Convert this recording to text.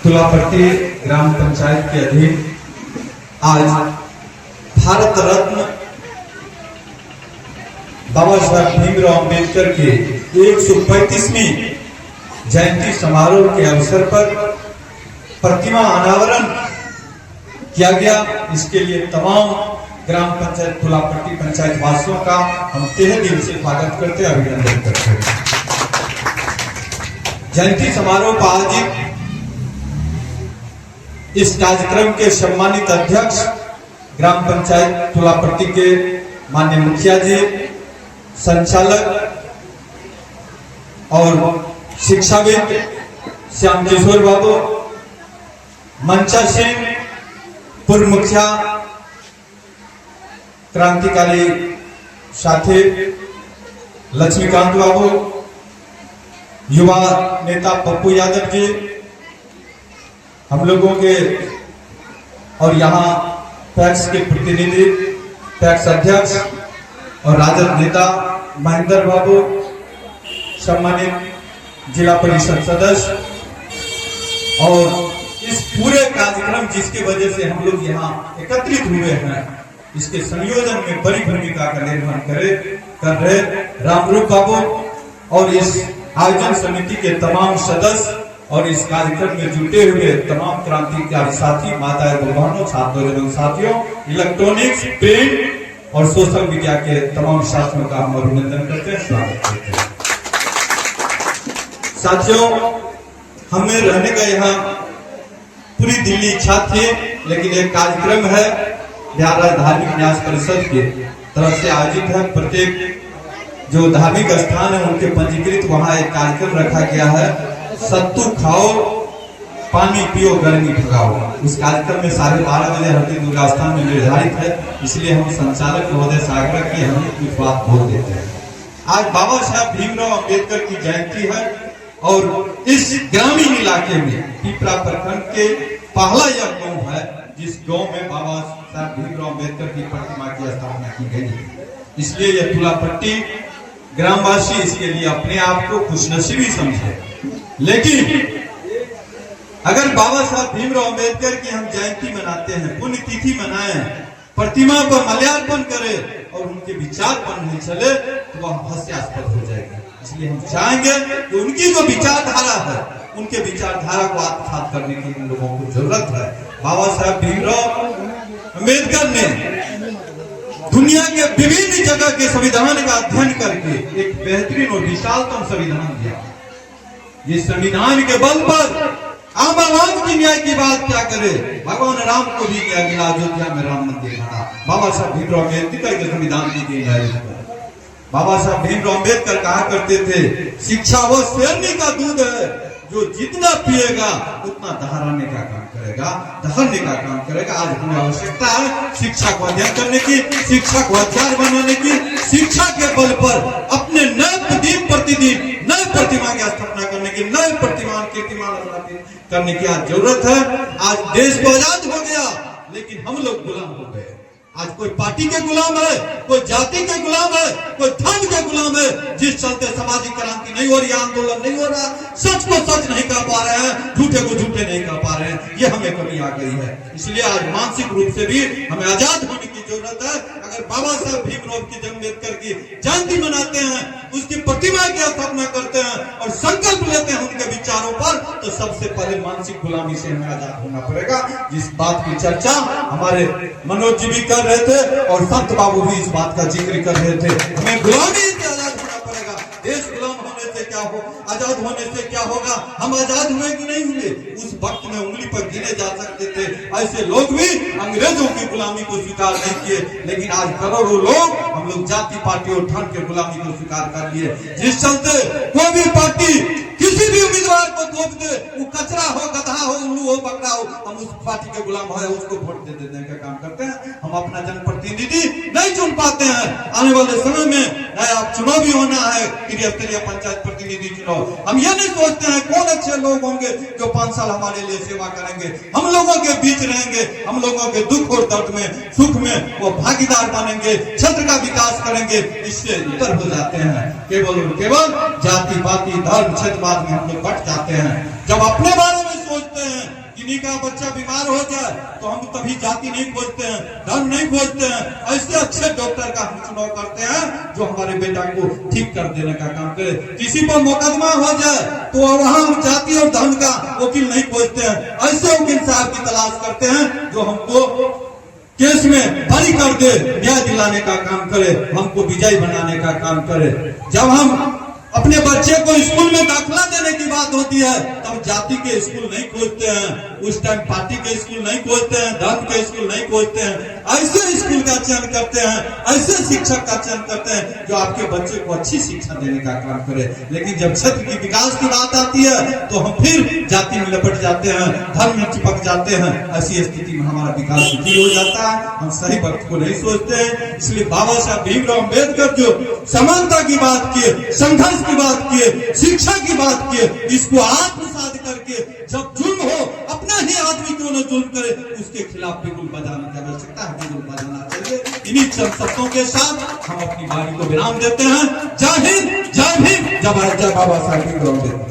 तुलापट्टी ग्राम पंचायत के अधीन आज भारत रत्न बाबा साहब भीमराव अम्बेडकर के 135वीं जयंती समारोह के अवसर पर प्रतिमा अनावरण किया गया। इसके लिए तमाम ग्राम पंचायत तुलापट्टी पंचायत वासियों का हम तहे दिल से स्वागत करते हैं, अभिनंदन करते हैं। जयंती समारोह पर आयोजित इस कार्यक्रम के सम्मानित अध्यक्ष ग्राम पंचायत तुलापट्टी के माननीय मुखिया जी, संचालक और शिक्षाविद श्याम किशोर बाबू, मंचा सिंह, पूर्व मुखिया क्रांतिकारी साथी लक्ष्मीकांत बाबू, युवा नेता पप्पू यादव जी, हम लोगों के और यहाँ पैक्स के प्रतिनिधि, पैक्स अध्यक्ष और राजद नेता महेंद्र बाबू, सम्मानित जिला परिषद सदस्य और इस पूरे कार्यक्रम जिसके वजह से हम लोग यहाँ एकत्रित हुए हैं, इसके संयोजन में बड़ी भूमिका का निर्वहन कर रहे रामरूप बाबू और इस आयोजन समिति के तमाम सदस्य और इस कार्यक्रम में जुटे हुए तमाम क्रांतिकारी साथी, माताएं, बहनों, छात्रों एवं साथियों, इलेक्ट्रॉनिक्स, प्रिंट और सोशल मीडिया के तमाम साथियों का हम अभिनंदन करते हैं, स्वागत करते हैं। साथियों, हमें रहने का यहाँ पूरी दिल्ली इच्छा थी, लेकिन एक कार्यक्रम है बिहार राज्य धार्मिक न्यास परिषद के तरफ से आयोजित है। प्रत्येक जो धार्मिक स्थान है उनके पंजीकृत वहाँ एक कार्यक्रम रखा गया है, सत्तू खाओ पानी पियो गर्मी भगाओ। उस कार्यक्रम में 12:30 बजे हरदी दुर्गा स्थान में निर्धारित है, इसलिए हम संचालक महोदय से आग्रह किए हम कुछ बात बोल देते हैं। आज बाबा साहब भीमराव अम्बेडकर की जयंती है और इस ग्रामीण इलाके में पिपरा प्रखंड के पहला यह गांव है जिस गांव में बाबा साहब भीमराव अम्बेडकर की प्रतिमा की स्थापना की गई है। इसलिए यह तुलापट्टी ग्रामवासी इसके लिए अपने आप को खुशनसीबी समझे। लेकिन अगर बाबा साहब भीमराव अम्बेडकर की हम जयंती मनाते हैं, पुण्यतिथि मनाएं, प्रतिमा पर माल्यार्पण करें और उनके विचार पर नहीं चले तो वह हास्यास्पद हो जाएगा। इसलिए हम चाहेंगे कि उनकी जो विचारधारा है, उनके विचारधारा को आत्मसात करने की हम लोगों को जरूरत है। बाबा साहब भीमराव अम्बेडकर ने दुनिया के विभिन्न जगह के संविधान का अध्ययन करके एक बेहतरीन और विशालतम संविधान दिया। ये संविधान के बल पर आम आवाज की न्याय की बात क्या करे, भगवान राम को भी क्या मिला, अयोध्या में राम मंदिर बना। बाबा साहब भीमराव अम्बेडकर के संविधान की न्याय। बाबा साहब भीमराव अम्बेडकर कहा करते थे, शिक्षा वो शेरनी का दूध है, जो जितना पिएगा उतना दहराने का काम करेगा, दहरने का काम करेगा। आज हमें आवश्यकता है शिक्षा को अध्ययन करने की, शिक्षा को हथियार बनाने की, शिक्षा के बल पर अपने नए दिन प्रतिदिन नए प्रतिमा की स्थापना करने की, नए प्रतिमान कीर्तिमान करने की आज जरूरत है। आज देश को आजाद हो गया, लेकिन हम लोग गुलाम हो गए। आज कोई पार्टी के गुलाम है, कोई जाति के गुलाम है, कोई धर्म के गुलाम है, जिस चलते सामाजिक क्रांति नहीं हो रही, आंदोलन नहीं हो रहा, सच को सच नहीं कह पा रहे हैं, झूठे को झूठे नहीं कह पा रहे हैं, ये हमें कमी आ गई है। इसलिए आज मानसिक रूप से भी हमें आजाद होने की जरूरत है। अगर बाबा साहब भीमराव की अम्बेडकर की जयंती मनाते हैं, उसकी प्रतिमा की स्थापना करते हैं और संकल्प लेते हैं उनके विचारों पर, तो सबसे पहले मानसिक गुलामी से हमें आजाद होना पड़ेगा। जिस बात की चर्चा हमारे मनोज जी भी कर रहे थे और संत बाबू भी इस बात का जिक्र कर रहे थे, हमें गुलामी से आजाद होना पड़ेगा। देश गुलाम होने से क्या हो, आजाद होने से क्या होगा? हम आजाद हुए कि नहीं हुए? उस वक्त में उंगली पर गिने जा सकते थे ऐसे लोग भी अंग्रेजों की गुलामी को स्वीकार नहीं किए, लेकिन आज करोड़ों लोग हम लोग जाति पार्टी और धर्म के गुलामी को स्वीकार कर लिए। जिस चलते कोई भी पार्टी किसी भी उम्मीदवार को थोप दे, वो कचरा हो, गधा हो, उल्लू हो, बकरा हो, हम उस पार्टी के गुलाम है उसको वोट दे देने का काम करते हैं। हम अपना जनप्रतिनिधि नहीं चुन पाते हैं। आने वाले समय में आप चुनाव भी होना है, त्रिस्तरीय पंचायत प्रतिनिधि चुनाव, हम ये नहीं सोचते हैं कौन अच्छे लोग होंगे जो 5 साल हमारे लिए सेवा करेंगे, हम लोगों के बीच रहेंगे, हम लोगों के दुख और दर्द में, सुख में वो भागीदार बनेंगे, क्षेत्र का विकास करेंगे। इससे इतर हो जाते हैं, केवल जाति पाति धर्म क्षेत्रवाद में हम लोग बट जाते हैं। जब अपने बारे में सोचते हैं किन्हीं का बच्चा बीमार हो जाए तो हम तभी जाति नहीं खोजते हैं, धर्म नहीं खोजते हैं, ऐसे अच्छे डॉक्टर का हम चुनाव करते हैं जो हमारे बेटा को ठीक कर देने का काम करे। किसी पर मुकदमा हो जाए तो वहां हम जाति और धर्म का वकील नहीं खोजते हैं, ऐसे वकील साहब की तलाश करते हैं जो हमको केस में बरी कर दे, न्याय दिलाने का काम करे, हमको विजयी बनाने का काम करे। जब हम अपने बच्चे को स्कूल में दाखिला देने की बात होती है तब जाति के स्कूल नहीं खोजते हैं, उस टाइम पार्टी के स्कूल नहीं खोजते हैं, धर्म के स्कूल नहीं खोजते हैं, ऐसे स्कूल का चयन करते हैं, ऐसे शिक्षक का चयन करते हैं जो आपके बच्चे को अच्छी शिक्षा देने का काम करे। लेकिन जब क्षेत्र की विकास की बात आती है तो हम फिर जाति में लपट जाते हैं, धर्म में चिपक जाते हैं। ऐसी स्थिति में हमारा विकास दुखी हो जाता है, हम सही वक्त को नहीं सोचते हैं। इसलिए बाबा साहब भीमराव अम्बेडकर जो समानता की बात किए, संघर्ष की बात किए, शिक्षा की बात किए, इसको आत्मसात करके जब जुल्म हो, अपना ही आदमी क्यों न जुल्म करे, उसके खिलाफ बिगुल बजाने की आवश्यकता है, बिगुल बजाना चाहिए। इन्हीं चंद शब्दों के साथ हम अपनी वाणी को विराम देते हैं। जय हिंद, जय भीम, जय बाबा साहब भीमराव अम्बेडकर।